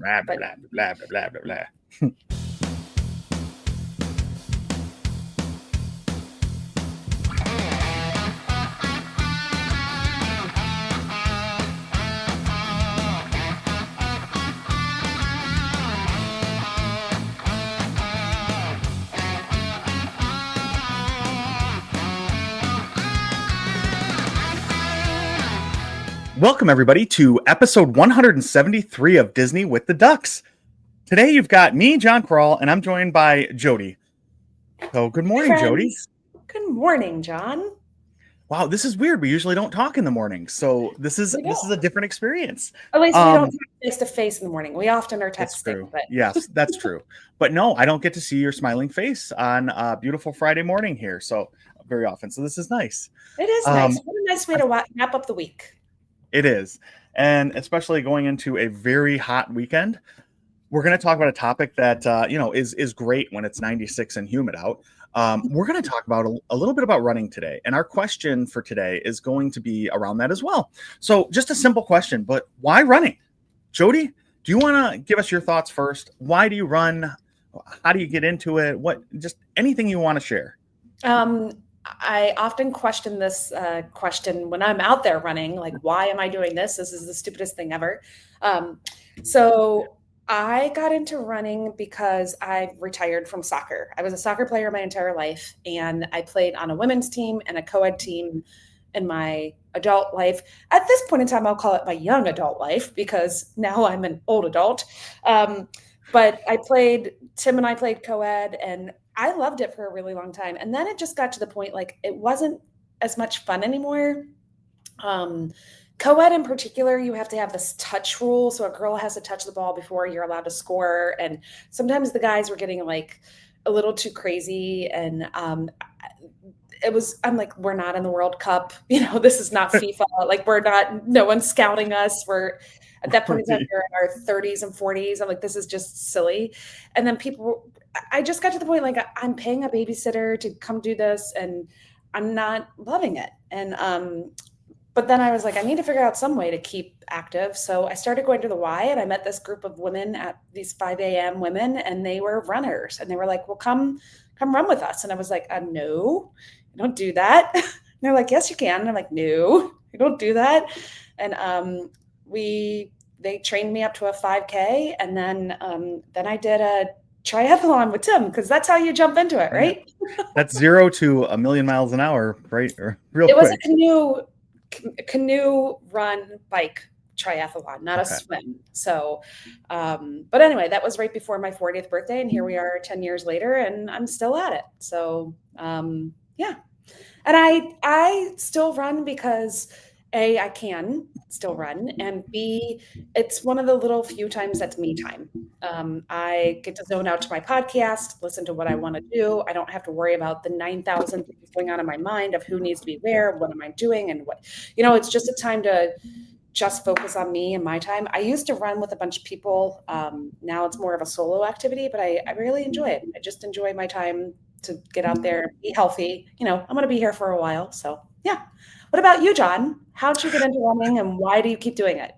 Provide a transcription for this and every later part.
Blah, blah, But blah, blah, blah, blah, blah, blah. Welcome, everybody, to episode 173 of Disney with the Ducks. Today, you've got me, John Crawl, and I'm joined by Jodie. So, good morning, Jodie. Good morning, John. Wow, this is weird. We usually don't talk in the morning, so this is a different experience. At least we don't talk face to face in the morning. We often are texting. That's true. But... Yes, that's true. But no, I don't get to see your smiling face on a beautiful Friday morning here, so very often. So this is nice. It is nice. What a nice way to wrap up the week. It is. And especially going into a very hot weekend, we're going to talk about a topic that, is great when it's 96 and humid out. We're going to talk about a little bit about running today. And our question for today is going to be around that as well. So just a simple question, but why running? Jodie, do you want to give us your thoughts first? Why do you run? How do you get into it? Just anything you want to share? I often question this question when I'm out there running, like, why am I doing this? This is the stupidest thing ever. So I got into running because I retired from soccer. I was a soccer player my entire life, and I played on a women's team and a co-ed team in my adult life. At this point in time, I'll call it my young adult life because now I'm an old adult. But Tim and I played co-ed, and I loved it for a really long time. And then it just got to the point, like, it wasn't as much fun anymore. Co-ed in particular, you have to have this touch rule. So a girl has to touch the ball before you're allowed to score. And sometimes the guys were getting like a little too crazy. And I'm like, we're not in the World Cup. This is not FIFA. Like, no one's scouting us. We're at that point in time, we're in our 30s and 40s. I'm like, this is just silly. And then I just got to the point, like, I'm paying a babysitter to come do this and I'm not loving it. And, but then I was like, I need to figure out some way to keep active. So I started going to the Y, and I met this group of women, at these 5 a.m. women, and they were runners. And they were like, well, come run with us. And I was like, no, I don't do that. And they're like, yes, you can. And I'm like, no, I don't do that. And they trained me up to a 5K. And then I did a triathlon with Tim, because that's how you jump into it, right? That's 0 to 1,000,000 miles an hour, right? Or real quick. Was a canoe run bike triathlon, not a swim. So, but anyway, that was right before my 40th birthday, and here we are 10 years later, and I'm still at it. So, yeah. And I still run because A, I can still run, and B, it's one of the little few times that's me time. I get to zone out to my podcast, listen to what I want to do. I don't have to worry about the 9,000 things going on in my mind of who needs to be where, what am I doing, and what, it's just a time to just focus on me and my time. I used to run with a bunch of people. Now it's more of a solo activity, but I really enjoy it. I just enjoy my time to get out there, be healthy. I'm going to be here for a while. So yeah. What about you, John? How'd you get into running, and why do you keep doing it?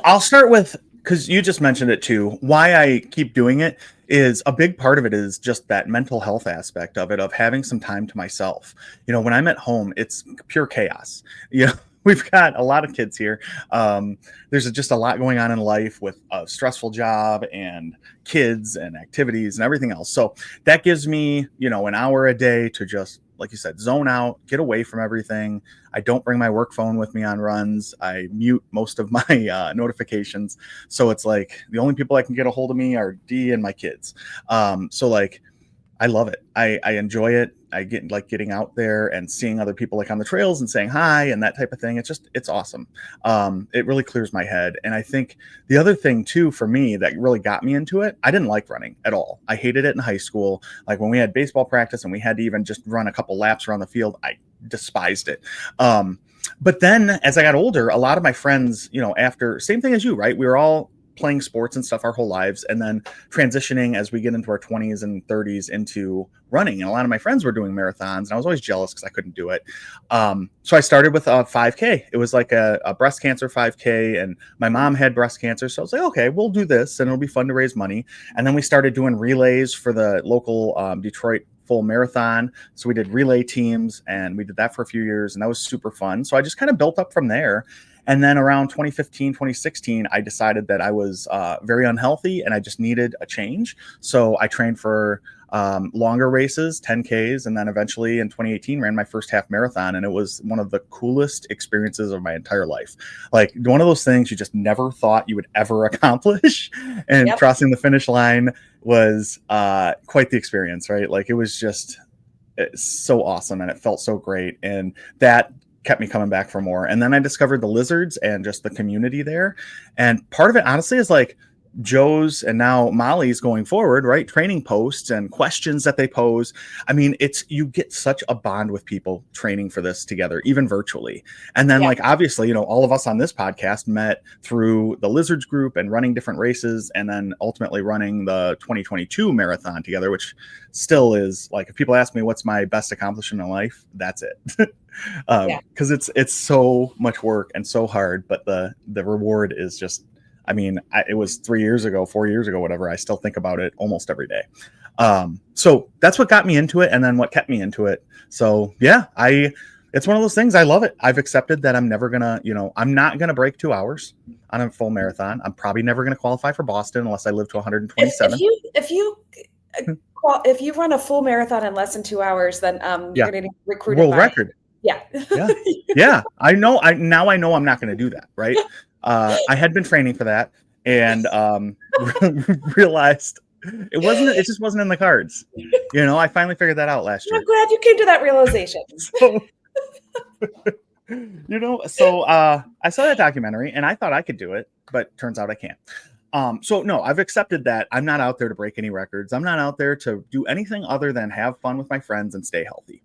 I'll start with, because you just mentioned it too, why I keep doing it is a big part of it is just that mental health aspect of it, of having some time to myself. When I'm at home, it's pure chaos. We've got a lot of kids here. There's just a lot going on in life with a stressful job and kids and activities and everything else. So that gives me, an hour a day to just, like you said, zone out, get away from everything. I don't bring my work phone with me on runs. I mute most of my notifications. So it's like the only people I can get a hold of me are Dee and my kids. So like, I love it. I enjoy it. I get like getting out there and seeing other people like on the trails and saying hi and that type of thing. It's awesome. It really clears my head. And I think the other thing too, for me, that really got me into it, I didn't like running at all. I hated it in high school. Like when we had baseball practice and we had to even just run a couple laps around the field, I despised it. But then as I got older, a lot of my friends, after, same thing as you, right? We were all playing sports and stuff our whole lives, and then transitioning as we get into our 20s and 30s into running. And a lot of my friends were doing marathons, and I was always jealous because I couldn't do it. So I started with a 5K. It was like a breast cancer 5K, and my mom had breast cancer, so I was like, okay, we'll do this, and it'll be fun to raise money. And then we started doing relays for the local Detroit full marathon. So we did relay teams, and we did that for a few years, and that was super fun. So I just kind of built up from there. And then around 2015, 2016, I decided that I was very unhealthy and I just needed a change. So I trained for longer races, 10Ks, and then eventually in 2018 ran my first half marathon. And it was one of the coolest experiences of my entire life. Like one of those things you just never thought you would ever accomplish. And crossing the finish line was quite the experience, right? Like it was just so awesome and it felt so great. And that kept me coming back for more. And then I discovered the lizards and just the community there. And part of it, honestly, is like Joe's and now Molly's going forward, right? Training posts and questions that they pose. I mean, you get such a bond with people training for this together, even virtually. And then like, obviously, all of us on this podcast met through the Lizards group and running different races, and then ultimately running the 2022 marathon together, which still is like, if people ask me what's my best accomplishment in life, that's it. Because it's so much work and so hard, but the reward is just, I mean, it was 4 years ago, whatever. I still think about it almost every day. So that's what got me into it, and then what kept me into it. So yeah, it's one of those things. I love it. I've accepted that I'm never gonna, I'm not gonna break 2 hours on a full marathon. I'm probably never gonna qualify for Boston unless I live to 127. If you run a full marathon in less than 2 hours, then you're gonna be recruited world record. Yeah. I know. Now I know I'm not going to do that. Right. I had been training for that and realized it just wasn't in the cards. I finally figured that out last year. I'm glad you came to that realization. So I saw that documentary and I thought I could do it, but turns out I can't. So no, I've accepted that I'm not out there to break any records. I'm not out there to do anything other than have fun with my friends and stay healthy.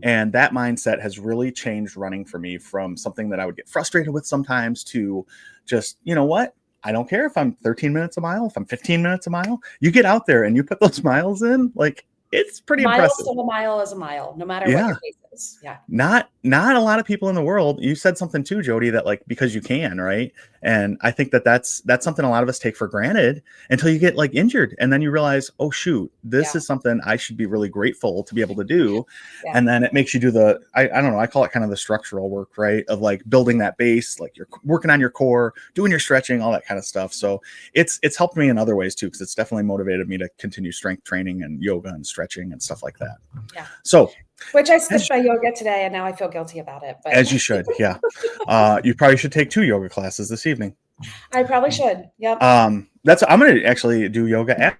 And that mindset has really changed running for me from something that I would get frustrated with sometimes to just, you know what? I don't care if I'm 13 minutes a mile, if I'm 15 minutes a mile. You get out there and you put those miles in, like it's pretty impressive. A mile is a mile, no matter what your pace is. Yeah. Not a lot of people in the world. You said something too, Jody, that like, because you can, right? And I think that's something a lot of us take for granted until you get like injured. And then you realize, oh shoot, this is something I should be really grateful to be able to do. Yeah. And then it makes you do I don't know, I call it kind of the structural work, right? Of like building that base, like you're working on your core, doing your stretching, all that kind of stuff. So it's helped me in other ways too, because it's definitely motivated me to continue strength training and yoga and stretching and stuff like that. Yeah. So which I skipped my yoga today, and now I feel guilty about it. But as you should, yeah. You probably should take 2 yoga classes this evening. I probably should. Yep. I'm going to actually do yoga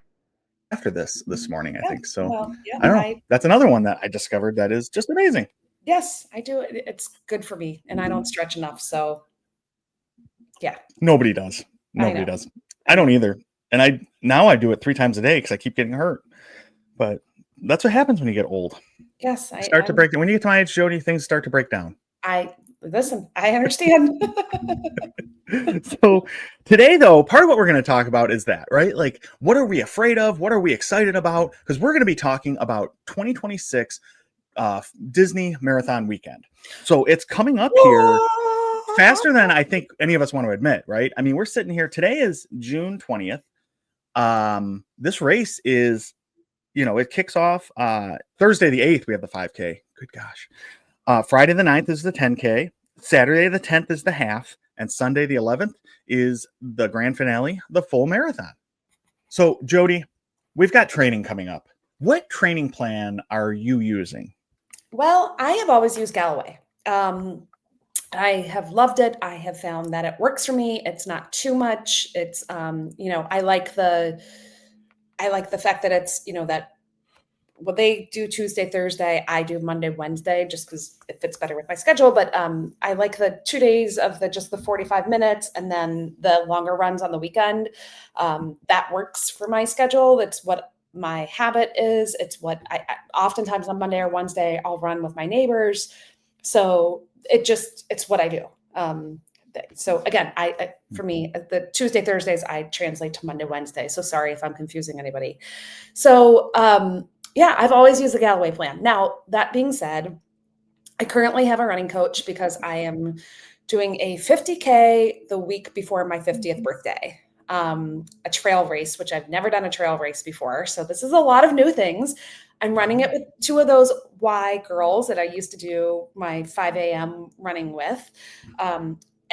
after this morning. I think so. Well, I don't know. That's another one that I discovered that is just amazing. Yes, I do. It's good for me, and I don't stretch enough. So, yeah. Nobody does. Nobody does. I don't either. And I do it 3 times a day because I keep getting hurt. But that's what happens when you get old. Yes, to break down. When you get to my age, Jody, things start to break down. I understand. So today, though, part of what we're going to talk about is that, right? Like, what are we afraid of? What are we excited about? Because we're going to be talking about 2026 Disney Marathon Weekend. So it's coming up here faster than I think any of us want to admit, right? I mean, we're sitting here. Today is June 20th. This race is, it kicks off Thursday the 8th. We have the 5K. Good gosh. Friday the 9th is the 10K. Saturday the 10th is the half. And Sunday the 11th is the grand finale, the full marathon. So, Jody, we've got training coming up. What training plan are you using? Well, I have always used Galloway. I have loved it. I have found that it works for me. It's not too much. It's, I like the fact that it's, that what they do Tuesday, Thursday, I do Monday, Wednesday, just because it fits better with my schedule. But I like the 2 days of just the 45 minutes and then the longer runs on the weekend. That works for my schedule. That's what my habit is. It's what I oftentimes on Monday or Wednesday, I'll run with my neighbors. So it's what I do. So again, for me, the Tuesday, Thursdays, I translate to Monday, Wednesday. So sorry if I'm confusing anybody. So yeah, I've always used the Galloway plan. Now, that being said, I currently have a running coach because I am doing a 50K the week before my 50th birthday, a trail race, which I've never done a trail race before. So this is a lot of new things. I'm running it with two of those Y girls that I used to do my 5 a.m. running with.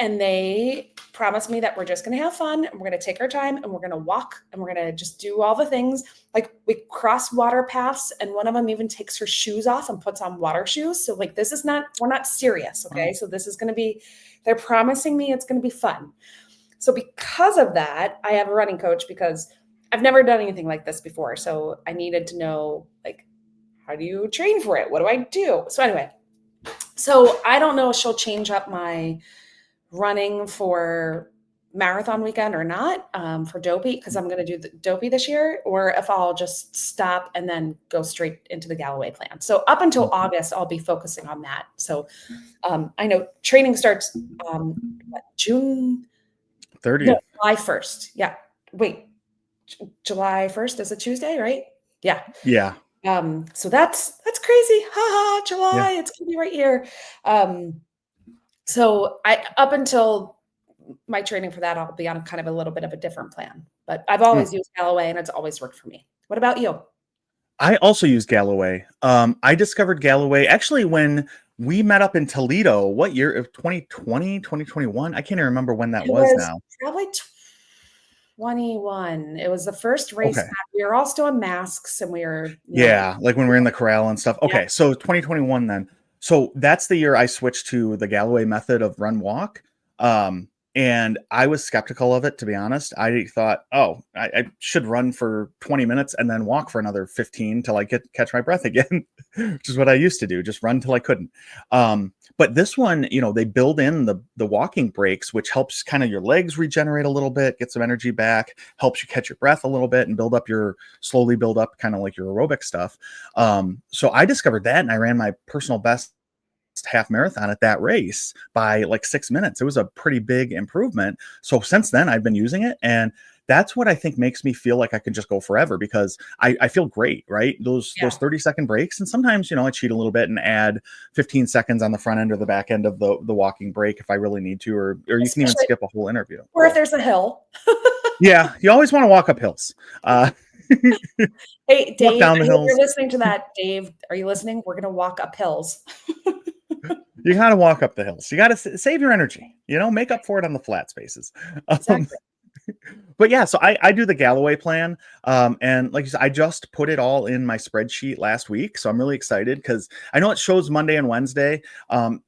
And they promised me that we're just going to have fun and we're going to take our time and we're going to walk and we're going to just do all the things. Like we cross water paths and one of them even takes her shoes off and puts on water shoes. So like, this is not, we're not serious. Okay. So this is going to be, they're promising me it's going to be fun. So because of that, I have a running coach because I've never done anything like this before. So I needed to know, like, how do you train for it? What do I do? So anyway, so I don't know if she'll change up my running for marathon weekend or not for Dopey, because I'm going to do the Dopey this year, or if I'll just stop and then go straight into the Galloway plan. So up until August, I'll be focusing on that. So I know training starts June 30th. No, July 1st. Yeah. Wait, July 1st is a Tuesday, right? Yeah. Yeah. So that's crazy. Ha ha, July, it's gonna be right here. So I up until my training for that, I'll be on kind of a little bit of a different plan. But I've always used Galloway and it's always worked for me. What about you? I also use Galloway. I discovered Galloway actually when we met up in Toledo. What year? 2020, 2021? I can't even remember when that was now. Probably 21. It was the first race. Okay. We were all still in masks and we were like when we're in the corral and stuff. Okay, so 2021 then. So that's the year I switched to the Galloway method of run walk. And I was skeptical of it, to be honest. I thought, I should run for 20 minutes and then walk for another 15 till I catch my breath again, which is what I used to do, just run till I couldn't. But this one, they build in the walking breaks, which helps kind of your legs regenerate a little bit, get some energy back, helps you catch your breath a little bit and slowly build up kind of like your aerobic stuff. So I discovered that and I ran my personal best half marathon at that race by like 6 minutes. It was a pretty big improvement. So since then I've been using it, and that's what I think makes me feel like I can just go forever, because I feel great, right? Those 30-second breaks. And sometimes, I cheat a little bit and add 15 seconds on the front end or the back end of the walking break if I really need to, or you can even skip a whole interview. Or if there's a hill. Yeah, you always want to walk up hills. Hey, Dave, down the hills. You're listening to that. Dave, are you listening? We're going to walk up hills. You got to walk up the hills. You got to save your energy, make up for it on the flat spaces. Exactly. But yeah, so I do the Galloway plan. And like you said, I just put it all in my spreadsheet last week. So I'm really excited because I know it shows Monday and Wednesday.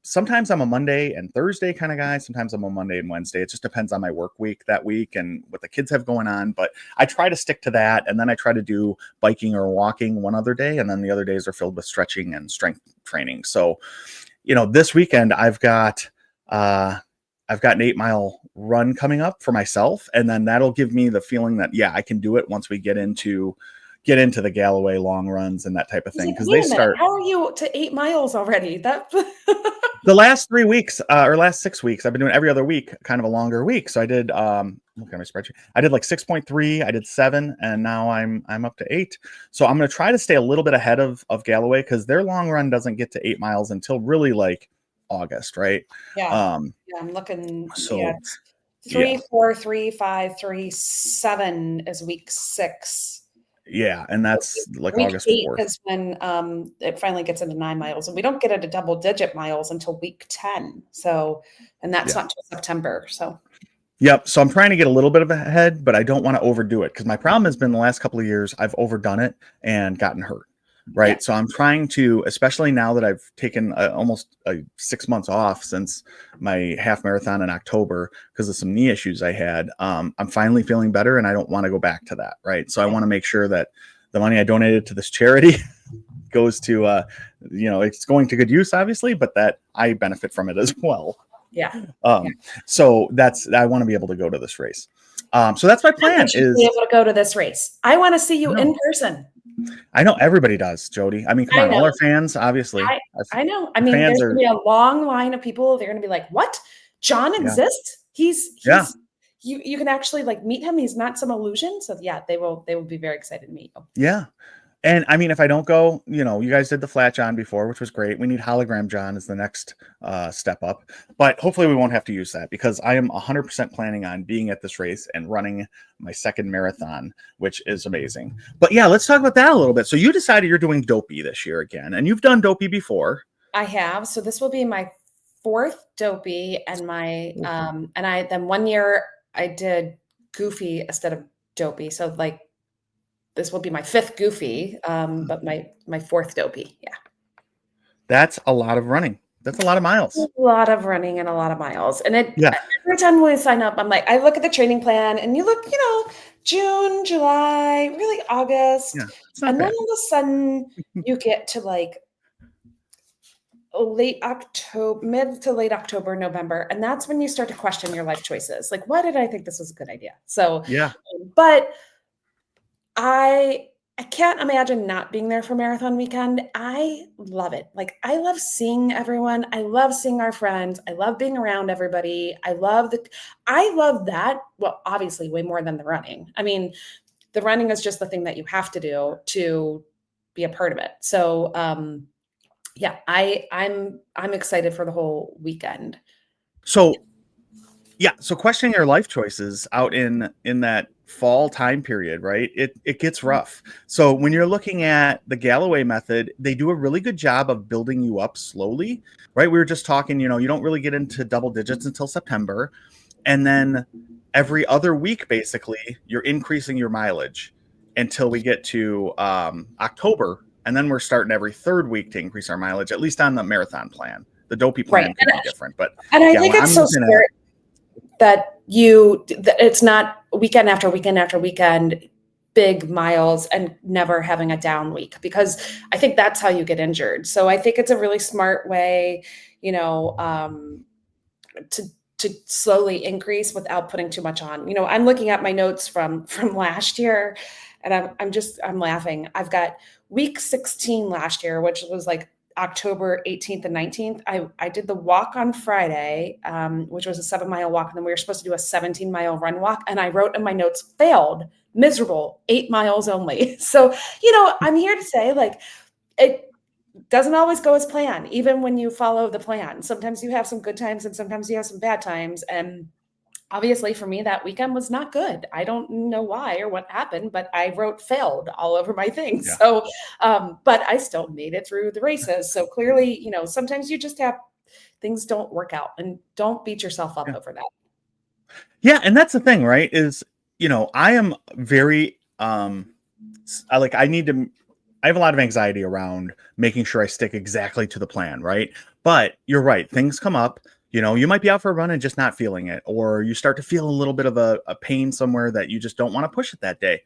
Sometimes I'm a Monday and Thursday kind of guy. Sometimes I'm a Monday and Wednesday. It just depends on my work week that week and what the kids have going on. But I try to stick to that. And then I try to do biking or walking one other day. And then the other days are filled with stretching and strength training. So, this weekend I've got an 8-mile run coming up for myself. And then that'll give me the feeling that, I can do it once we get into the Galloway long runs and that type of thing. Because they start. How are you to 8 miles already? The last 3 weeks or last 6 weeks, I've been doing every other week, kind of a longer week. So I did, look at my spreadsheet. I did like 6.3, I did 7, and now I'm up to 8. So I'm going to try to stay a little bit ahead of Galloway, because their long run doesn't get to 8 miles until really like August, right? Yeah. I'm looking. So 3, 4, 3, 5, 3, 7 is week 6. Yeah, and that's like week August 8 4th. is when it finally gets into 9 miles, and we don't get into double-digit miles until week 10. So, and that's not until September. So. Yep. So I'm trying to get a little bit of ahead, but I don't want to overdo it, because my problem has been the last couple of years I've overdone it and gotten hurt. Right. Yeah. So I'm trying to, especially now that I've taken almost 6 months off since my half marathon in October because of some knee issues I had. I'm finally feeling better, and I don't want to go back to that. Right. So I want to make sure that the money I donated to this charity goes to, it's going to good use, obviously, but that I benefit from it as well. Yeah. So I want to be able to go to this race. So that's my plan, is be able to go to this race. I want to see you in person. I know everybody does, Jody. I mean, come on, all our fans, obviously. I know. I mean, there's going to be a long line of people. They're going to be like, what? John Yeah. exists. Yeah. You can actually like meet him. He's not some illusion. So yeah, they will be very excited to meet you. Yeah. And I mean, if I don't go, you guys did the flat John before, which was great. We need hologram John as the next step up. But hopefully we won't have to use that because I am 100% planning on being at this race and running my second marathon, which is amazing. But yeah, let's talk about that a little bit. So you decided you're doing Dopey this year again, and you've done Dopey before. I have. So this will be my fourth Dopey, and my and I then one year I did Goofy instead of Dopey. So like this will be my fifth Goofy, but my fourth Dopey. Yeah. That's a lot of running. That's a lot of miles. A lot of running and a lot of miles. And Yeah. every time when I sign up, I'm like, I look at the training plan and you look, June, July, really August. Yeah. It's not And then bad. all of a sudden you get to like late October, mid to late October, November. And that's when you start to question your life choices. Like, why did I think this was a good idea? So, Yeah. but I can't imagine not being there for marathon weekend. I love it. Like I love seeing everyone. I love seeing our friends. I love being around everybody. I love that. Well, obviously way more than the running. I mean, the running is just the thing that you have to do to be a part of it. So yeah, I'm excited for the whole weekend. So yeah, so questioning your life choices out in that fall time period, right? It gets rough. So when you're looking at the Galloway method, they do a really good job of building you up slowly, right? We were just talking, you don't really get into double digits until September, and then every other week basically you're increasing your mileage until we get to October, and then we're starting every third week to increase our mileage, at least on the marathon plan. The Dopey Right. plan could be different, but And I yeah, think when it's I'm so looking at smart that it's not weekend after weekend after weekend, big miles and never having a down week, because I think that's how you get injured. So I think it's a really smart way, to slowly increase without putting too much on. I'm looking at my notes from last year, and I'm laughing. I've got week 16 last year, which was like October 18th and 19th. I did the walk on Friday, which was a 7-mile walk, and then we were supposed to do a 17-mile run walk. And I wrote in my notes, failed, miserable, 8 miles only. So, I'm here to say, like, it doesn't always go as planned, even when you follow the plan. Sometimes you have some good times and sometimes you have some bad times. And obviously for me, that weekend was not good. I don't know why or what happened, but I wrote failed all over my thing. yeah. So, but I still made it through the races. So clearly, sometimes you just have things don't work out, and don't beat yourself up Yeah. over that. Yeah, and that's the thing, right? Is I am very I have a lot of anxiety around making sure I stick exactly to the plan, right? But you're right, things come up. You might be out for a run and just not feeling it, or you start to feel a little bit of a pain somewhere that you just don't want to push it that day.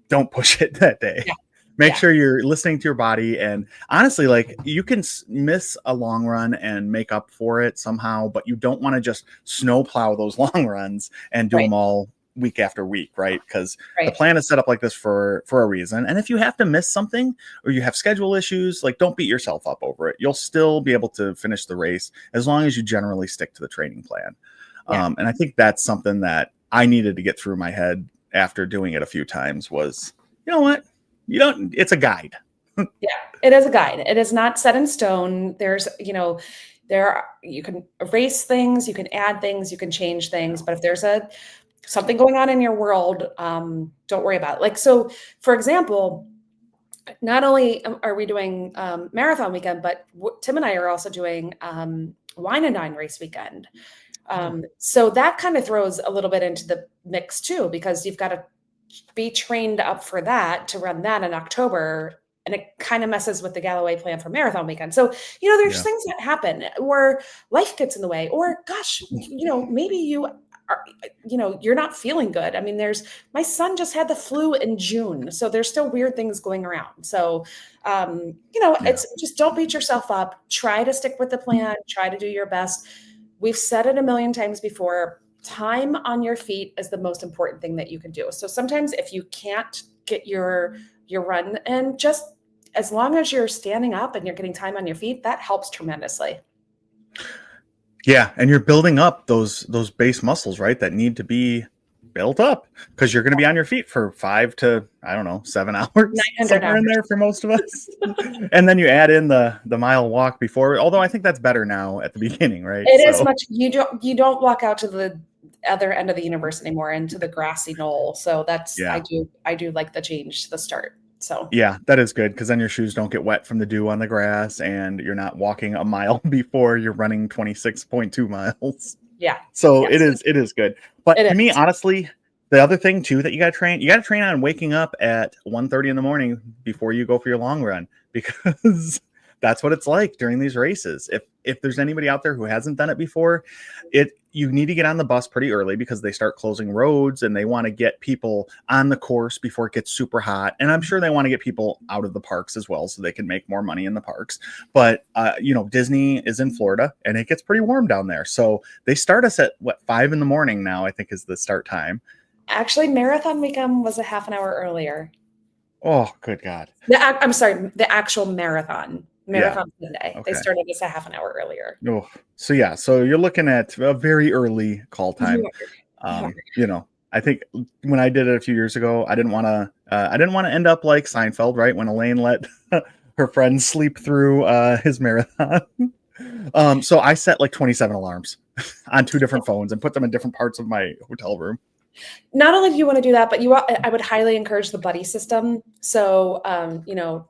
Don't push it that day. Yeah. Make Yeah. sure you're listening to your body. And honestly, like you can miss a long run and make up for it somehow, but you don't want to just snowplow those long runs and do Right. them all week after week, right? Because the Right. plan is set up like this for a reason. And if you have to miss something or you have schedule issues, like don't beat yourself up over it. You'll still be able to finish the race as long as you generally stick to the training plan. Yeah. And I think that's something that I needed to get through my head after doing it a few times was, you know what? It's a guide. Yeah, it is a guide. It is not set in stone. You can erase things, you can add things, you can change things, but if there's something going on in your world, don't worry about it. Like, so for example, not only are we doing marathon weekend, but Tim and I are also doing wine and dine race weekend. So that kind of throws a little bit into the mix too, because you've got to be trained up for that to run that in October. And it kind of messes with the Galloway plan for marathon weekend. So, there's things that happen where life gets in the way, or gosh, maybe you are, you're not feeling good. I mean, my son just had the flu in June. So there's still weird things going around. So, it's just don't beat yourself up. Try to stick with the plan, try to do your best. We've said it a million times before. Time on your feet is the most important thing that you can do. So sometimes if you can't get your run in, just as long as you're standing up and you're getting time on your feet, that helps tremendously. Yeah, and you're building up those base muscles, right? That need to be built up because you're going to be on your feet for 5 to, I don't know, 7 hours 900 somewhere in hours. there for most of us. And then you add in the mile walk before, although I think that's better now at the beginning, right? It is So, much you don't walk out to the other end of the universe anymore into the grassy knoll. So that's yeah. I do like the change to the start. So Yeah, that is good because then your shoes don't get wet from the dew on the grass and you're not walking a mile before you're running 26.2 miles. yeah. So Yes. it is good. But It to me, is. honestly, the other thing too that you got to train on waking up at 1:30 in the morning before you go for your long run because that's what it's like during these races. If there's anybody out there who hasn't done it before, you need to get on the bus pretty early because they start closing roads and they want to get people on the course before it gets super hot. And I'm sure they want to get people out of the parks as well so they can make more money in the parks. But Disney is in Florida and it gets pretty warm down there. So they start us at 5 in the morning now, I think is the start time. Actually, marathon weekend was a half an hour earlier. Oh, good God. I'm sorry, the actual marathon. Yeah. Marathon Sunday. They Okay. started us a half an hour earlier. Oh, so yeah. So you're looking at a very early call You time. are. You are. I think when I did it a few years ago, I didn't want to end up like Seinfeld, right? When Elaine let her friends sleep through his marathon. So I set like 27 alarms on 2 different phones and put them in different parts of my hotel room. Not only do you want to do that, but I would highly encourage the buddy system. So,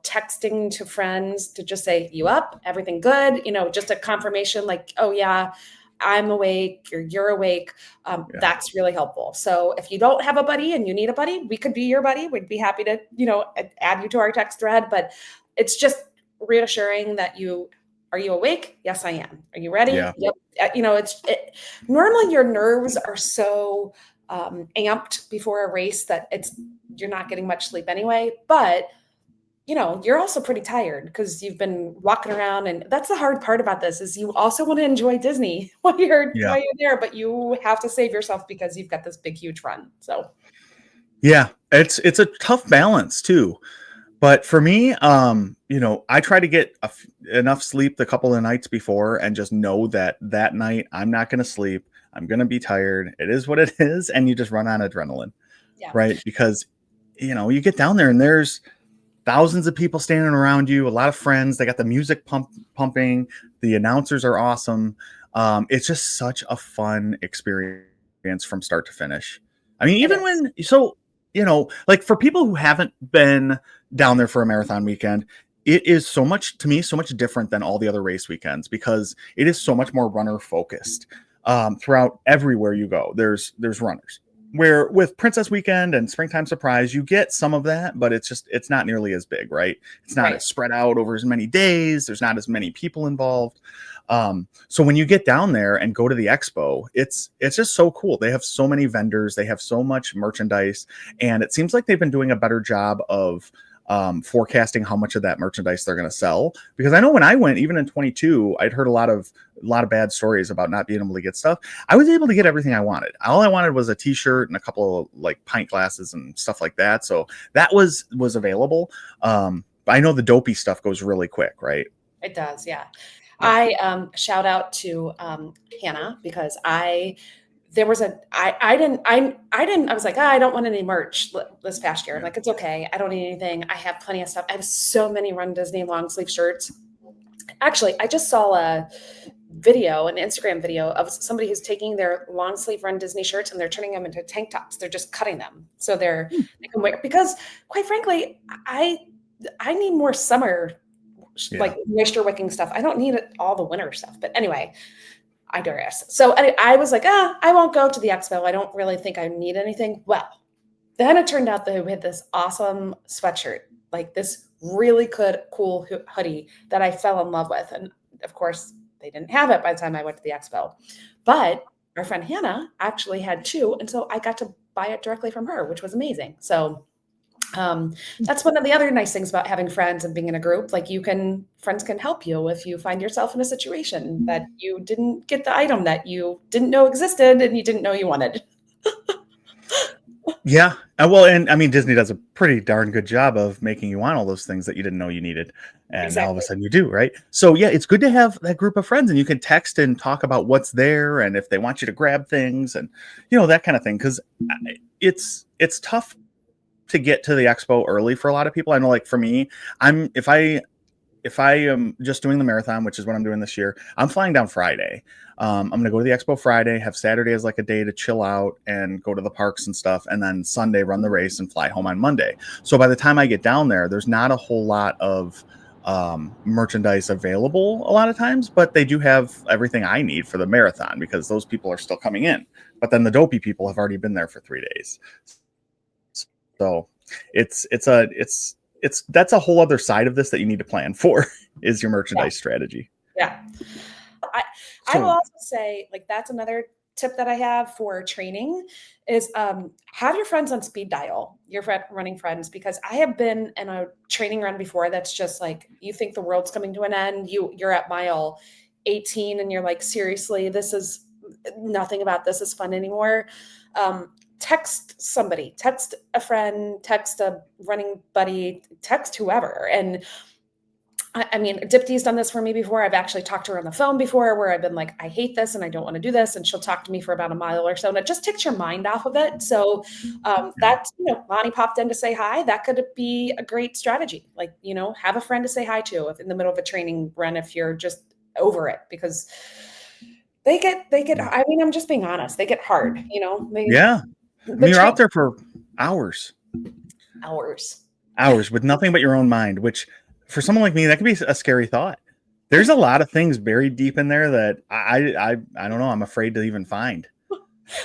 texting to friends to just say, you up, everything good, just a confirmation like, oh yeah, I'm awake or you're awake. Yeah. That's really helpful. So if you don't have a buddy and you need a buddy, we could be your buddy. We'd be happy to, add you to our text thread, but it's just reassuring that are you awake? Yes, I am. Are you ready? Yeah. Yep. Normally your nerves are so amped before a race that you're not getting much sleep anyway. But you're also pretty tired because you've been walking around, and that's the hard part about this is you also want to enjoy Disney while you're there, but you have to save yourself because you've got this big huge run. So yeah, it's a tough balance too. But for me, I try to get enough sleep the couple of nights before and just know that night I'm not going to sleep. I'm going to be tired. It is what it is. And you just run on adrenaline, yeah. right? Because, you get down there and there's thousands of people standing around you, a lot of friends. They got the music pumping. The announcers are awesome. It's just such a fun experience from start to finish. I mean, like for people who haven't been down there for a marathon weekend, it is so much different than all the other race weekends because it is so much more runner focused. Throughout everywhere you go, there's runners. Where with Princess Weekend and Springtime Surprise, you get some of that, but it's not nearly as big, right? It's not as spread out over as many days. There's not as many people involved. So when you get down there and go to the expo, it's just so cool. They have so many vendors, they have so much merchandise, and it seems like they've been doing a better job of forecasting how much of that merchandise they're going to sell. Because I know when I went, even in 22, I'd heard a lot of bad stories about not being able to get stuff. I was able to get everything I wanted. All I wanted was a t-shirt and a couple of like pint glasses and stuff like that. So that was available. I know the dopey stuff goes really quick, right? It does. Yeah. I shout out to Hannah because I was like, I don't want any merch this past year. I'm like, it's okay. I don't need anything. I have plenty of stuff. I have so many Run Disney long sleeve shirts. Actually, I just saw an Instagram video of somebody who's taking their long sleeve Run Disney shirts and they're turning them into tank tops. They're just cutting them. So they can wear, because quite frankly, I need more summer, like moisture wicking stuff. I don't need all the winter stuff, but anyway, I digress. So I was like, I won't go to the expo. I don't really think I need anything. Well, then it turned out that we had this awesome sweatshirt, like this really cool hoodie that I fell in love with. And of course, they didn't have it by the time I went to the expo. But our friend Hannah actually had 2. And so I got to buy it directly from her, which was amazing. So that's one of the other nice things about having friends and being in a group. Like friends can help you if you find yourself in a situation that you didn't get the item that you didn't know existed and you didn't know you wanted. Yeah. Well, and I mean, Disney does a pretty darn good job of making you want all those things that you didn't know you needed. And now all of a Exactly. sudden you do, right? So, yeah, it's good to have that group of friends and you can text and talk about what's there and if they want you to grab things and, that kind of thing. Cause it's tough to get to the expo early for a lot of people. I know, like for me, I'm if I am just doing the marathon, which is what I'm doing this year, I'm flying down Friday. I'm going to go to the expo Friday, have Saturday as like a day to chill out and go to the parks and stuff. And then Sunday, run the race and fly home on Monday. So by the time I get down there, there's not a whole lot of merchandise available a lot of times, but they do have everything I need for the marathon because those people are still coming in. But then the dopey people have already been there for 3 days. So it's that's a whole other side of this that you need to plan for is your Yeah. merchandise strategy. Yeah. I will So also say, like, that's another tip that I have for training is have your friends on speed dial, your running friends, because I have been in a training run before that's just like you think the world's coming to an end. You're at mile 18 and you're like, seriously, this is nothing about this is fun anymore. Text somebody, text a friend, text a running buddy, text whoever. And I mean, Dipti's done this for me before. I've actually talked to her on the phone before where I've been like, I hate this and I don't want to do this. And she'll talk to me for about a mile or so. And it just takes your mind off of it. So yeah. that's, Lonnie popped in to say hi. That could be a great strategy. Like, have a friend to say hi to if in the middle of a training run, if you're just over it, because I mean, I'm just being honest. They get hard, Yeah. I the mean, you're out train there for hours, hours. hours with nothing but your own mind, which for someone like me, that could be a scary thought. There's a lot of things buried deep in there that I don't know. I'm afraid to even find.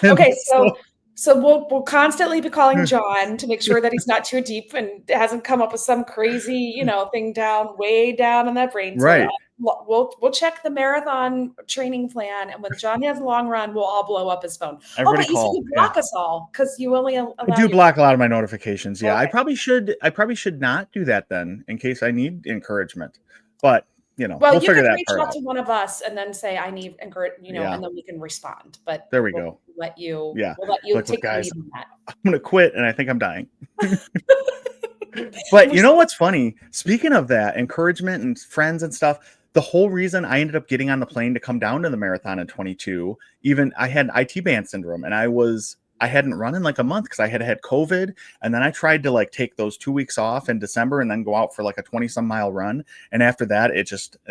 And Okay, so, so we'll constantly be calling John to make sure that he's not too deep and hasn't come up with some crazy, thing down way down in that brain. So right. we'll check the marathon training plan, and when John has a long run, we'll all blow up his phone. Oh, Everybody but you said call. you Yeah. block us all because you only I allow do you. block a lot of my notifications. Yeah, I Okay, probably should. I probably should not do that then, in case I need encouragement. But well, we'll you figure could that reach part out out. to one of us and then say I need encourage, Yeah, and then we can respond. But there we we'll go. let you Yeah, we'll let you like, look, take the guys, lead on that. I'm gonna quit, and I think I'm dying. And But we're you know what's funny? Speaking of that, encouragement and friends and stuff, the whole reason I ended up getting on the plane to come down to the marathon in 22, even I had IT band syndrome and I hadn't run in like a month because I had had COVID. And then I tried to like take those 2 weeks off in December and then go out for like a 20 some mile run. And after that,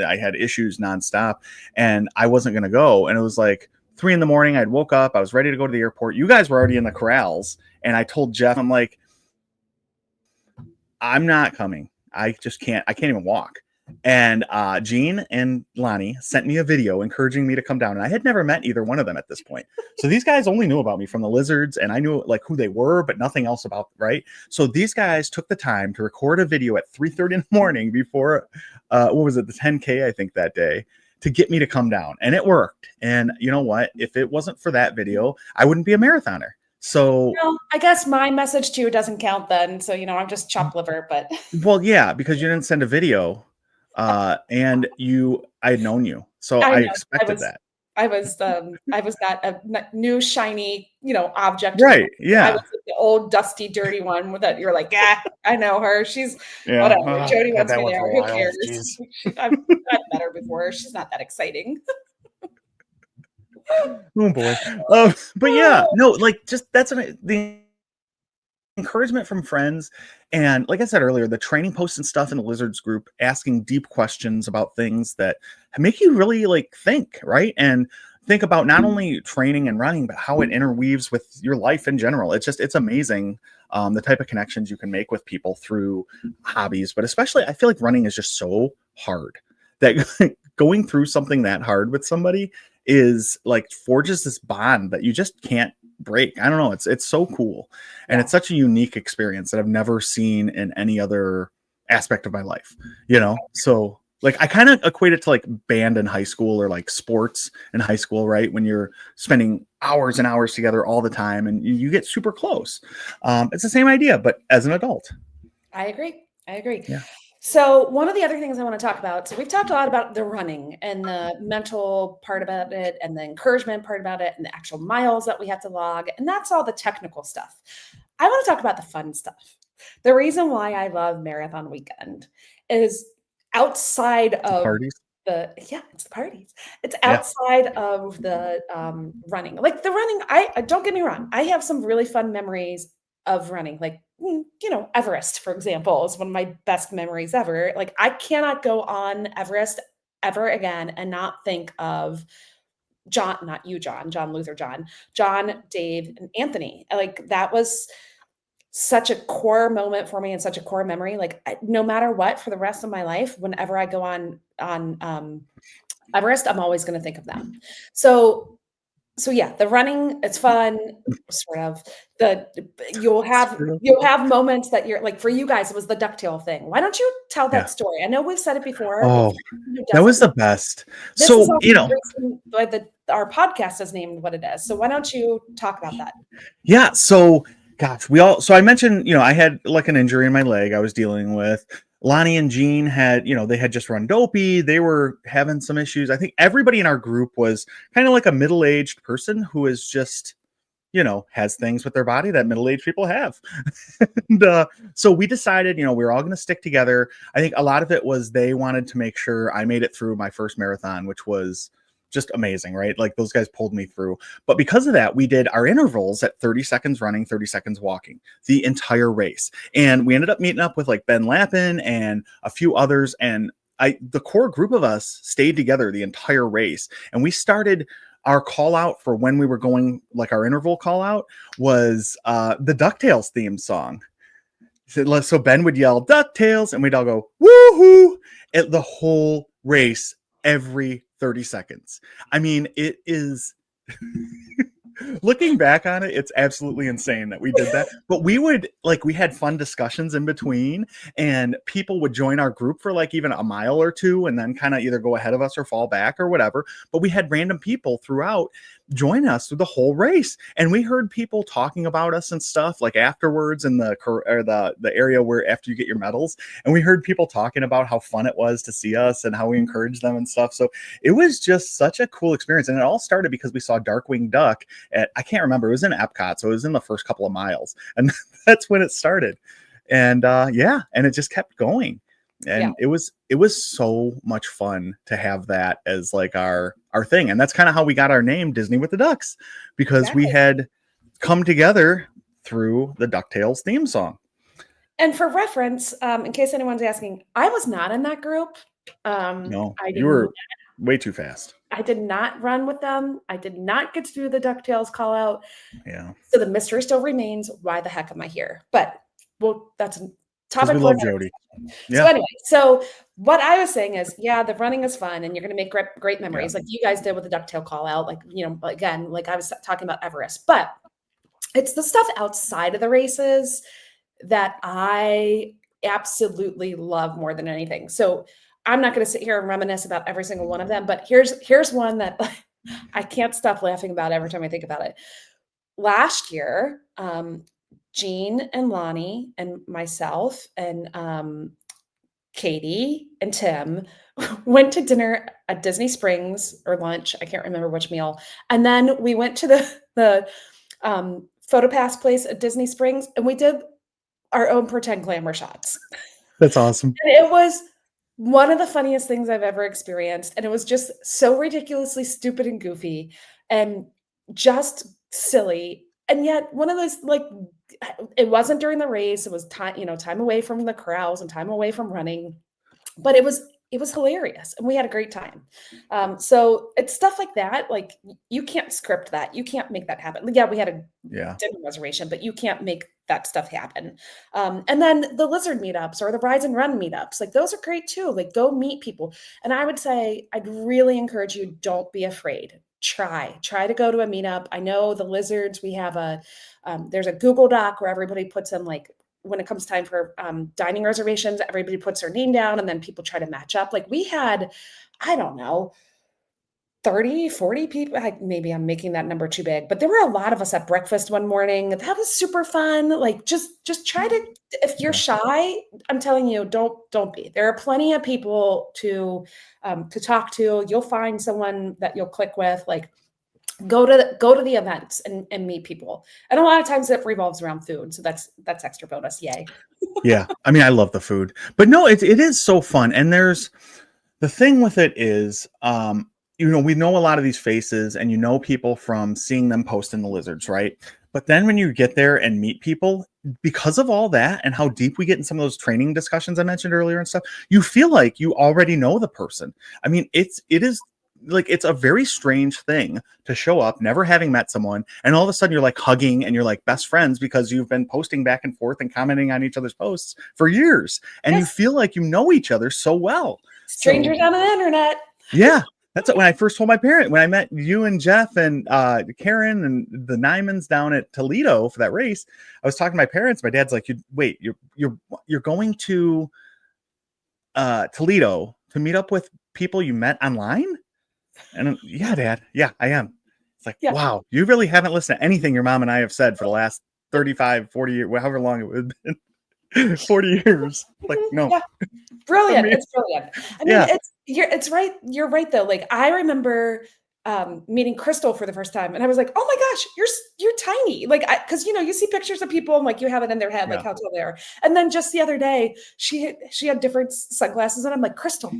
I had issues nonstop and I wasn't going to go. And it was like 3 in the morning. I'd woke up, I was ready to go to the airport. You guys were already in the corrals. And I told Jeff, I'm like, I'm not coming. I can't even walk. And Gene and Lonnie sent me a video encouraging me to come down. And I had never met either one of them at this point. So these guys only knew about me from the lizards and I knew like who they were, but nothing else about, right? So these guys took the time to record a video at 3:30 in the morning before what was it, the 10K, I think that day, to get me to come down. And it worked. And you know what? If it wasn't for that video, I wouldn't be a marathoner. So Well, I guess my message to you doesn't count then. So, I'm just chopped liver, but well, yeah, because you didn't send a video, and I had known you, so I I know I expected was, that. I was that new shiny, object in the Right, world. I was yeah, like the old dusty, dirty one that you're like, yeah, I know her. She's yeah, whatever. Jody had wants that me one for there. a Who while, cares? jeez. I've met her before. She's not that exciting. Oh boy, but yeah, no, like, just the encouragement from friends, and like I said earlier, the training posts and stuff in the Lizards group, asking deep questions about things that make you really, like, think, right? And think about not only training and running, but how it interweaves with your life in general. It's amazing, the type of connections you can make with people through hobbies, but especially I feel like running is just so hard that going through something that hard with somebody is like forges this bond that you just can't break. I don't know. It's so cool. And Yeah. it's such a unique experience that I've never seen in any other aspect of my life, you know? So like I kind of equate it to like band in high school or like sports in high school, right? When you're spending hours and hours together all the time and you get super close. It's the same idea, but as an adult. I agree. I agree. Yeah. So, one of the other things I want to talk about, so we've talked a lot about the running and the mental part about it and the encouragement part about it and the actual miles that we have to log, and that's all the technical stuff. I want to talk about the fun stuff. The reason why I love marathon weekend is outside The of parties. it's the parties. It's Yeah. outside of the running. Like the running, don't get me wrong. I have some really fun memories of running. Like, Everest, for example, is one of my best memories ever. Like I cannot go on Everest ever again and not think of John, not you, John Luther, John, Dave, and Anthony. Like that was such a core moment for me and such a core memory. Like no matter what, for the rest of my life, whenever I go on Everest, I'm always going to think of them. So yeah, the running, it's fun. Sort of the you'll have moments that you're like, for you guys, it was the ducktail thing. Why don't you tell that Yeah. story? I know we've said it before. If Oh, who that was doesn't know, the best. this is So, also the reason why our podcast is named what it is. So why don't you talk about that? yeah. So, gosh, so I mentioned, I had like an injury in my leg I was dealing with. Lonnie and Jean had, they had just run dopey. They were having some issues. I think everybody in our group was kind of like a middle aged person who is just, has things with their body that middle aged people have. And so we decided, we were all going to stick together. I think a lot of it was they wanted to make sure I made it through my first marathon, which was just amazing, right? Like those guys pulled me through. But because of that, we did our intervals at 30 seconds running, 30 seconds walking the entire race. And we ended up meeting up with like Ben Lappin and a few others. And the core group of us stayed together the entire race. And we started our call out for when we were going, like our interval call out was the DuckTales theme song. So Ben would yell DuckTales and we'd all go woohoo at the whole race every 30 seconds. I mean, it is looking back on it, it's absolutely insane that we did that. But we had fun discussions in between, and people would join our group for like even a mile or two and then kind of either go ahead of us or fall back or whatever. But we had random people throughout join us through the whole race, and we heard people talking about us and stuff like afterwards in the area where after you get your medals, and we heard people talking about how fun it was to see us and how we encouraged them and stuff. So it was just such a cool experience, and it all started because we saw Darkwing Duck I can't remember, it was in Epcot, so it was in the first couple of miles, and that's when it started. And and it just kept going. And it was so much fun to have that as like our thing. And that's kind of how we got our name Disney with the Ducks, because we had come together through the DuckTales theme song. And for reference, in case anyone's asking, I was not in that group. No, you were way too fast. I did not run with them. I did not get to do the DuckTales call out. Yeah. So the mystery still remains. Why the heck am I here? But that's a topic. We love Jodie. Yeah. So anyway, so what I was saying is, the running is fun and you're going to make great memories like you guys did with the DuckTale call out. Like, again, like I was talking about Everest, but it's the stuff outside of the races that I absolutely love more than anything. So I'm not going to sit here and reminisce about every single one of them, but here's one that I can't stop laughing about every time I think about it. Last year, Jean and Lonnie and myself and Katie and Tim went to dinner at Disney Springs, or lunch. I can't remember which meal. And then we went to the PhotoPass place at Disney Springs, and we did our own pretend glamour shots. That's awesome. And it was one of the funniest things I've ever experienced. And it was just so ridiculously stupid and goofy and just silly. And yet one of those, like, it wasn't during the race. It was time away from the crowds and time away from running, but it was hilarious and we had a great time. So it's stuff like that. Like you can't script that. You can't make that happen. Yeah, we had a dinner reservation, but you can't make that stuff happen. And then the Lizard meetups or the Rise and Run meetups, like those are great too. Like go meet people. And I would say, I'd really encourage you, don't be afraid. Try to go to a meetup. I know the Lizards, we have there's a Google Doc where everybody puts in, like, when it comes time for dining reservations, everybody puts their name down and then people try to match up. Like we had, I don't know, 30, 40 people. Maybe I'm making that number too big, but there were a lot of us at breakfast one morning. That was super fun. Like just try to, if you're shy, I'm telling you, don't be. There are plenty of people to talk to. You'll find someone that you'll click with. Like Go to the events and meet people. And a lot of times it revolves around food. So that's extra bonus. Yay. Yeah. I mean, I love the food, but no, it is so fun. And there's the thing with it is, we know a lot of these faces and people from seeing them post in the lizards, right? But then when you get there and meet people, because of all that and how deep we get in some of those training discussions I mentioned earlier and stuff, you feel like you already know the person. I mean, it is like it's a very strange thing to show up never having met someone and all of a sudden you're like hugging and you're like best friends because you've been posting back and forth and commenting on each other's posts for years and you Yes. feel like you know each other so well. So Strangers on the internet. yeah, that's when I first told my parent when I met you and Jeff and Karen and the Nymans down at Toledo for that race. I was talking to my parents. My dad's like, you're going to Toledo to meet up with people you met online?" And yeah, Dad, yeah, I am. It's like, Yeah. wow, you really haven't listened to anything your mom and I have said for the last 35, 40 years, however long it would have been, 40 years. Like, no. Yeah. Brilliant. I mean, it's brilliant. I mean, yeah. it's right. You're right though. Like I remember meeting Crystal for the first time and I was like, oh my gosh, you're tiny. Like because you see pictures of people and like you have it in their head, like Yeah. how tall they are. And then just the other day, she had different sunglasses and I'm like, Crystal,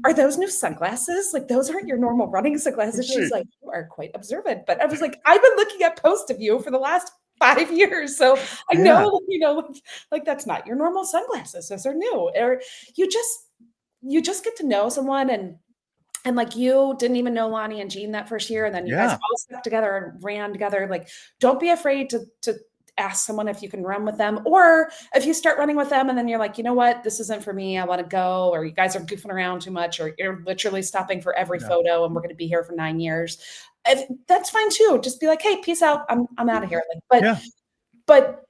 are those new sunglasses? Like those aren't your normal running sunglasses. She's like, you are quite observant. But I was like, I've been looking at posts of you for the last 5 years. So I Yeah. know, like that's not your normal sunglasses. Those are new. Or you just get to know someone and like you didn't even know Lonnie and Jean that first year. And then you guys Yeah. all stuck together and ran together. Like, don't be afraid to ask someone if you can run with them. Or if you start running with them and then you're like, you know what, this isn't for me. I want to go. Or you guys are goofing around too much, or you're literally stopping for every photo and we're going to be here for 9 years. That's fine too. Just be like, hey, peace out. I'm out of here. Like, but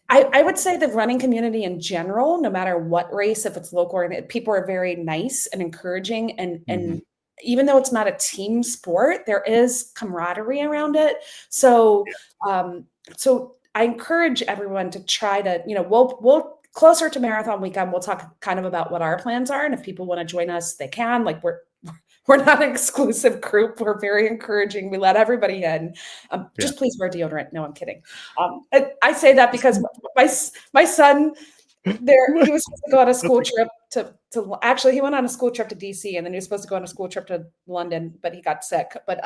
I would say the running community in general, no matter what race, if it's local or people are very nice and encouraging. And even though it's not a team sport, there is camaraderie around it. So, so I encourage everyone to try to, we'll closer to marathon weekend, we'll talk kind of about what our plans are. And if people want to join us, they can. Like we're not an exclusive group. We're very encouraging. We let everybody in. Just please wear deodorant. No, I'm kidding. I say that because my son, he was supposed to go on a school trip to actually he went on a school trip to DC and then he was supposed to go on a school trip to London, but he got sick. But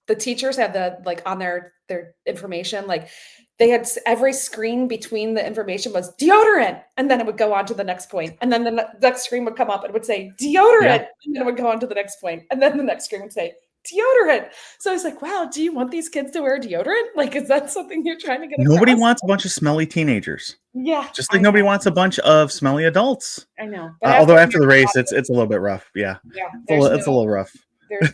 the teachers had on their information, like they had every screen between the information was deodorant. And then it would go on to the next point. And then the next screen would come up and it would say deodorant. And then it would go on to the next point. And then the next screen would say deodorant. So I was like, wow, do you want these kids to wear deodorant? Like, is that something you're trying to get across? Nobody wants a bunch of smelly teenagers. Yeah. Just like nobody wants a bunch of smelly adults. I know. But although after the race, it's a little bit rough. Yeah. Yeah. It's a little rough. You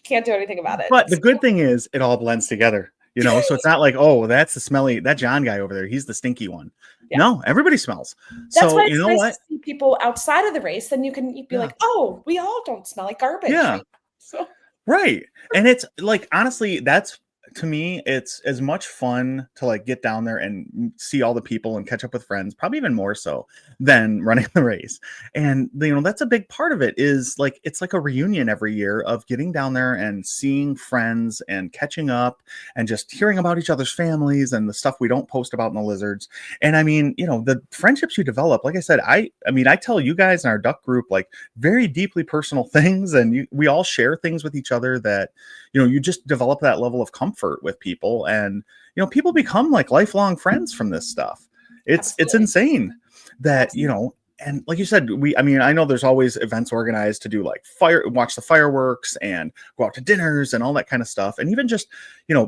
can't do anything about it. But the good thing is it all blends together. So it's not like, oh, that's the smelly, that John guy over there, he's the stinky one. Yeah. No, everybody smells. That's so why it's you know nice what? to see people outside of the race, then you'd be like, oh, we all don't smell like garbage. Yeah. Right? So right. And it's like, honestly, that's, to me, it's as much fun to like get down there and see all the people and catch up with friends, probably even more so than running the race. And that's a big part of it, is like it's like a reunion every year of getting down there and seeing friends and catching up and just hearing about each other's families and the stuff we don't post about in the lizards. And I mean, the friendships you develop, like I said, I tell you guys in our duck group like very deeply personal things, and we all share things with each other that you just develop that level of comfort with people, and people become like lifelong friends from this stuff. It's insane that and like you said, I know there's always events organized to do like watch the fireworks and go out to dinners and all that kind of stuff. And even just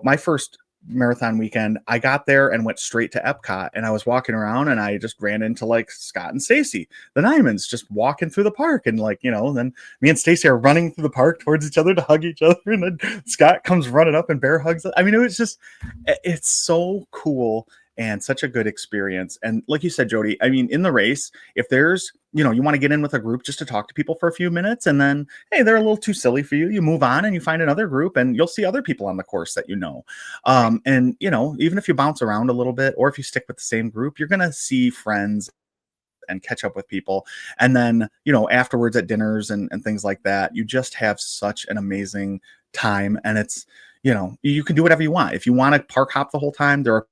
my first marathon weekend, I got there and went straight to Epcot, and I was walking around and I just ran into like Scott and Stacy, the Nymans, just walking through the park, and like then me and Stacy are running through the park towards each other to hug each other, and then Scott comes running up and bear hugs. I mean, it's so cool and such a good experience. And like you said, Jody, I mean, in the race, if there's you want to get in with a group just to talk to people for a few minutes, and then hey, they're a little too silly for you, you move on and you find another group, and you'll see other people on the course that and even if you bounce around a little bit, or if you stick with the same group, you're gonna see friends and catch up with people. And then afterwards at dinners and things like that, you just have such an amazing time, and it's, you can do whatever you want. If you want to park hop the whole time, there are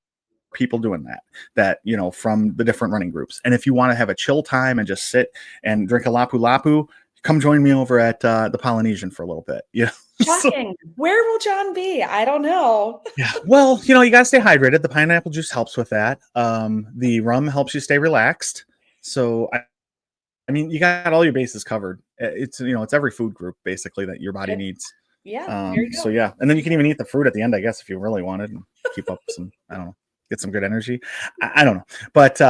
people doing that from the different running groups. And if you want to have a chill time and just sit and drink a lapu lapu, come join me over at the Polynesian for a little bit. So, Shocking. Where will John be? I don't know. yeah. Well, you got to stay hydrated. The pineapple juice helps with that. The rum helps you stay relaxed. So I mean, you got all your bases covered. It's every food group basically that your body needs. Yeah, there you So go. yeah, and then you can even eat the fruit at the end, I guess, if you really wanted, and keep up some, I don't know, get some good energy. I don't know, but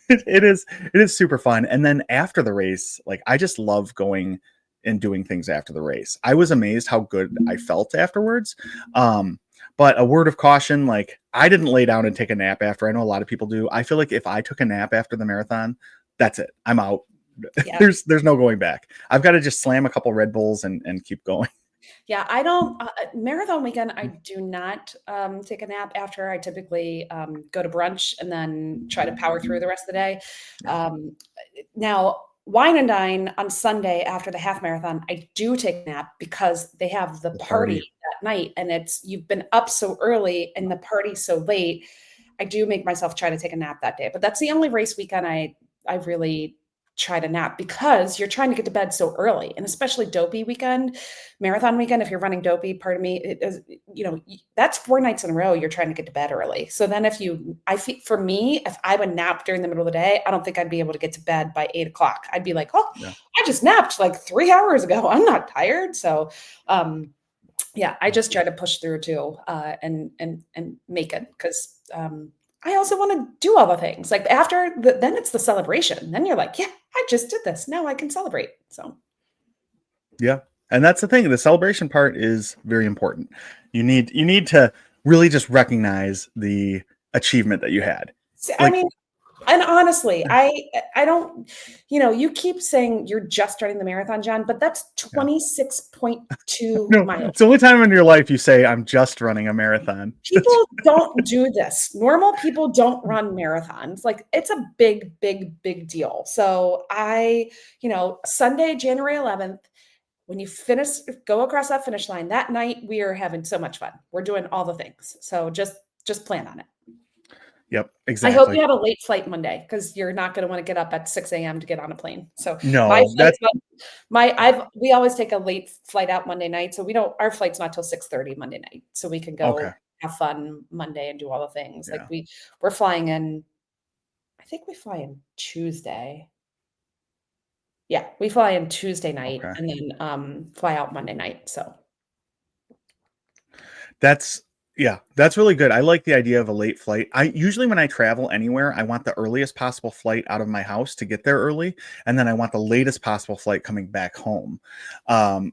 it is super fun. And then after the race, like I just love going and doing things after the race. I was amazed how good I felt afterwards. But a word of caution, like I didn't lay down and take a nap after. I know a lot of people do. I feel like if I took a nap after the marathon, that's it. I'm out. Yeah. There's no going back. I've got to just slam a couple Red Bulls and keep going. Yeah, I don't marathon weekend, I do not take a nap after. I typically go to brunch and then try to power through the rest of the day. Yeah. Now, wine and dine on Sunday after the half marathon, I do take a nap because they have the party that night, and you've been up so early and the party so late. I do make myself try to take a nap that day, but that's the only race weekend I really try to nap, because you're trying to get to bed so early, and especially dopey weekend, marathon weekend. If you're running dopey, pardon me, it is, that's 4 nights in a row you're trying to get to bed early. So then for me, if I would nap during the middle of the day, I don't think I'd be able to get to bed by 8 o'clock. I'd be like, oh, Yeah. I just napped like 3 hours ago. I'm not tired. So, yeah, I just try to push through too, and make it, because, I also want to do all the things like then it's the celebration. Then you're like, yeah, I just did this. Now I can celebrate. So, yeah. And that's the thing. The celebration part is very important. You need to really just recognize the achievement that you had. I mean, and honestly, I don't, you keep saying you're just starting the marathon, John, but that's 26.2 no, miles. it's the only time in your life you say, I'm just running a marathon. People don't do this. Normal people don't run marathons. Like, it's a big, big, big deal. So Sunday, January 11th, when you go across that finish line that night, we are having so much fun. We're doing all the things. So just plan on it. Yep, exactly. I hope you have a late flight Monday, because you're not going to want to get up at 6 a.m. to get on a plane. So no, we always take a late flight out Monday night. So our flight's not till 6:30 Monday night. So we can go have fun Monday and do all the things. Yeah. Like we're flying in, I think we fly in Tuesday. Yeah, we fly in Tuesday night and then fly out Monday night. So that's really good. I like the idea of a late flight. I usually, when I travel anywhere, I want the earliest possible flight out of my house to get there early, and then I want the latest possible flight coming back home.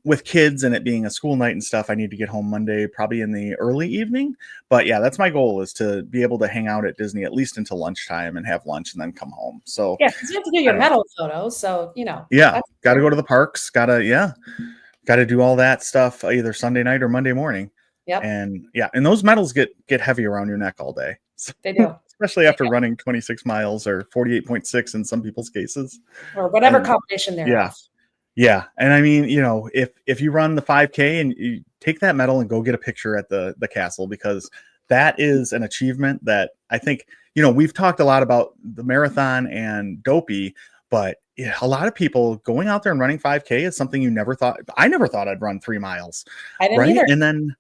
With kids and it being a school night and stuff, I need to get home Monday, probably in the early evening. But yeah, that's my goal, is to be able to hang out at Disney at least until lunchtime and have lunch and then come home. So yeah, because you have to do your medal photos. So yeah, got to go to the parks. Got to do all that stuff either Sunday night or Monday morning. Yep. And those medals get heavy around your neck all day. So, they do, especially after running 26 miles or 48.6 in some people's cases, or whatever combination they're yeah. Yeah. And I mean, if you run the 5K and you take that medal and go get a picture at the castle, because that is an achievement that I think, we've talked a lot about the marathon and dopey, but a lot of people going out there and running 5K is something I never thought I'd run 3 miles. I didn't either. And then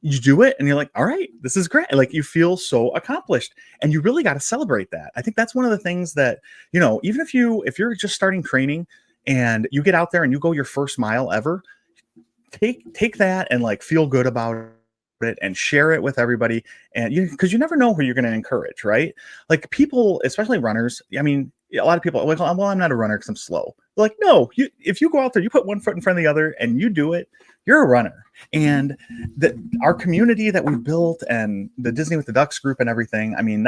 you do it and you're like, all right, this is great. Like, you feel so accomplished, and you really got to celebrate that. I think that's one of the things that, even if you're just starting training and you get out there and you go your first mile ever, take that and like feel good about it and share it with everybody. And because you never know who you're going to encourage, right? Like, people, especially runners. I mean, a lot of people are like, well, I'm not a runner because I'm slow. Like, no, if you go out there, you put one foot in front of the other and you do it, you're a runner. And our community that we've built, and the Disney with the Ducks group and everything, I mean,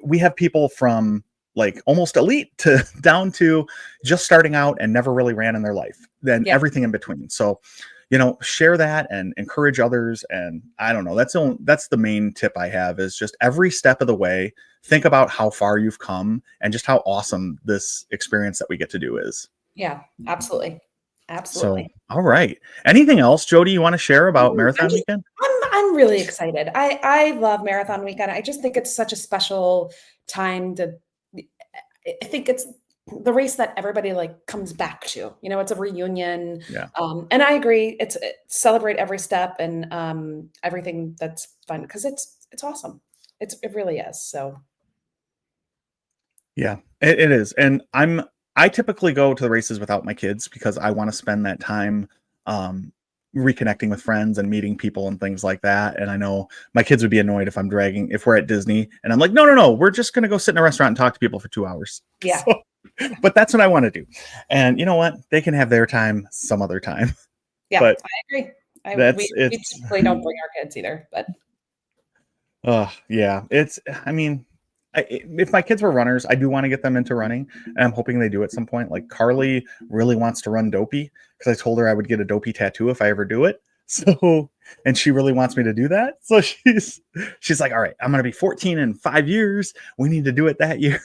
we have people from like almost elite to down to just starting out and never really ran in their life, then everything in between. So, share that and encourage others. And I don't know, that's the main tip I have, is just every step of the way, think about how far you've come and just how awesome this experience that we get to do is. Yeah, absolutely. So, Absolutely. all right. Anything else, Jody, you want to share about I'm marathon just weekend? I'm really excited. I love marathon weekend. I just think it's such a special time to I think it's the race that everybody like comes back to. You know, it's a reunion. Yeah. And I agree. Celebrate every step and everything that's fun because it's awesome. It really is. So Yeah, it is. And I typically go to the races without my kids because I want to spend that time um reconnecting with friends and meeting people and things like that. And I know my kids would be annoyed if we're at Disney and I'm like, no, no, no, we're just gonna go sit in a restaurant and talk to people for 2 hours. yeah, So, but that's what I want to do. And you know what? They can have their time some other time. yeah, But I agree. that's We it's typically don't bring our kids either, but Oh, yeah. I mean, if my kids were runners, I do want to get them into running, and I'm hoping they do at some point. Like Carly really wants to run dopey because I told her I would get a dopey tattoo if I ever do it. So, and she really wants me to do that. So she's like, "All right, I'm going to be 14 in 5 years. We need to do it that year."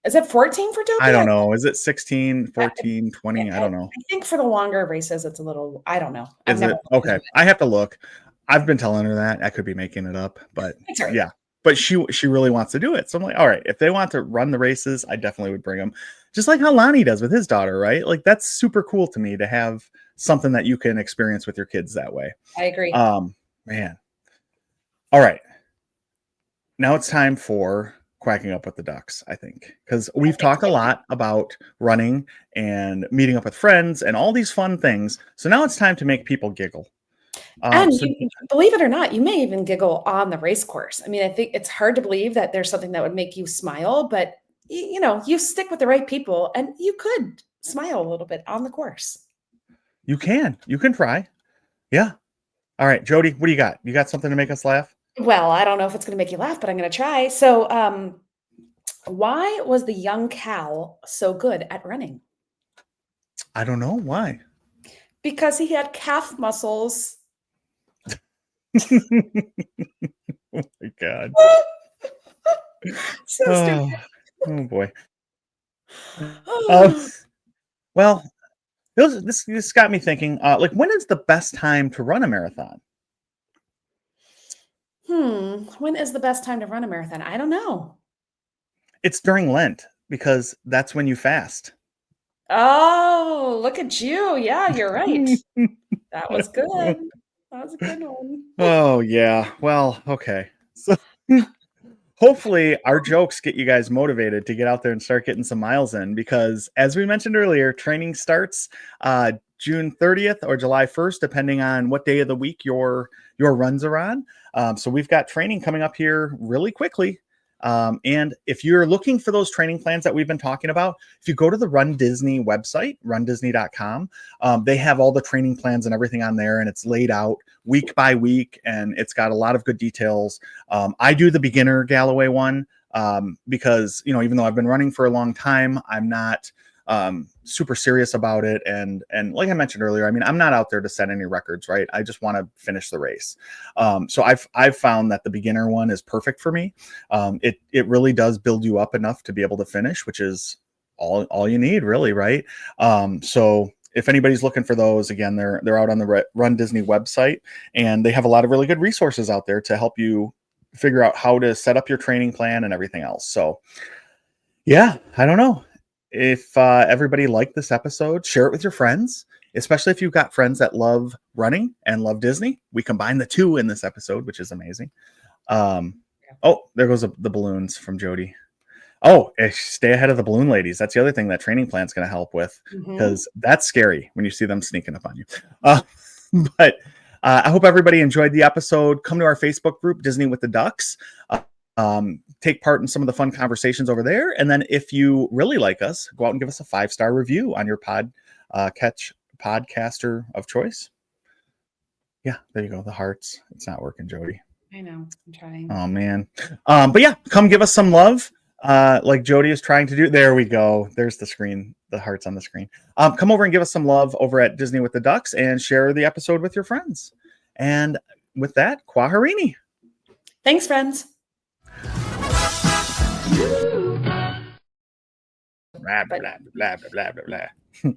is it 14 for I Dopey? don't know. Is it 16, I 14, I 20? I don't know. I think for the longer races, it's a little I don't know. I've Is never it? looked into Okay. it. I have to look. I've been telling her that. I could be making it up, but It's all right. yeah. But she really wants to do it. So I'm like, all right, if they want to run the races, I definitely would bring them. Just like how Lonnie does with his daughter, right? Like that's super cool to me to have something that you can experience with your kids that way. I agree. Man. All right. Now it's time for quacking up with the ducks, I think. Because I we've think talked a so. lot about running and meeting up with friends and all these fun things. So now it's time to make people giggle. And So you believe it or not, you may even giggle on the race course. I mean, I think it's hard to believe that there's something that would make you smile, but you know, you stick with the right people and you could smile a little bit on the course. you can try. Yeah. All right, Jody, what do you got? You got something to make us laugh? Well, I don't know if it's going to make you laugh, but I'm going to try. So, why was the young Cal so good at running? I don't know why. Because he had calf muscles. Oh my god. So stupid. Oh, oh boy. Um, well, this got me thinking. Like, when is the best time to run a marathon? When is the best time to run a marathon? I don't know. It's during Lent because that's when you fast. Oh, look at you. Yeah, you're right. That was good. That was a good one. Oh yeah. Well, okay. So hopefully our jokes get you guys motivated to get out there and start getting some miles in because as we mentioned earlier, training starts June 30th or July 1st, depending on what day of the week your runs are on. So we've got training coming up here really quickly. And if you're looking for those training plans that we've been talking about, if you go to the Run Disney website, rundisney.com, they have all the training plans and everything on there, and it's laid out week by week, and it's got a lot of good details. I do the beginner Galloway one because, you know, even though I've been running for a long time, I'm not super serious about it. And like I mentioned earlier, I mean, I'm not out there to set any records, right? I just want to finish the race. So I've found that the beginner one is perfect for me. It really does build you up enough to be able to finish, which is all you need, really, right? So if anybody's looking for those, again, they're out on the Run Disney website, and they have a lot of really good resources out there to help you figure out how to set up your training plan and everything else. So yeah, I don't know. If everybody liked this episode, share it with your friends, especially if you've got friends that love running and love Disney. We combine the two in this episode, which is amazing. Oh, there goes the balloons from Jody. Oh, stay ahead of the balloon ladies. That's the other thing that training plan's going to help with Mhm. because that's scary when you see them sneaking up on you. But I hope everybody enjoyed the episode. Come to our Facebook group, Disney with the Ducks. Take part in some of the fun conversations over there. And then if you really like us, go out and give us a 5-star review on your podcaster of choice. Yeah, there you go. The hearts. It's not working, Jody. I know. I'm trying. Oh man. But yeah, come give us some love. Like Jody is trying to do. There we go. There's the screen, the hearts on the screen. Come over and give us some love over at Disney with the Ducks and share the episode with your friends. And with that, Kwaharini. Thanks, friends. Blah, blah, blah, blah, blah, blah, blah.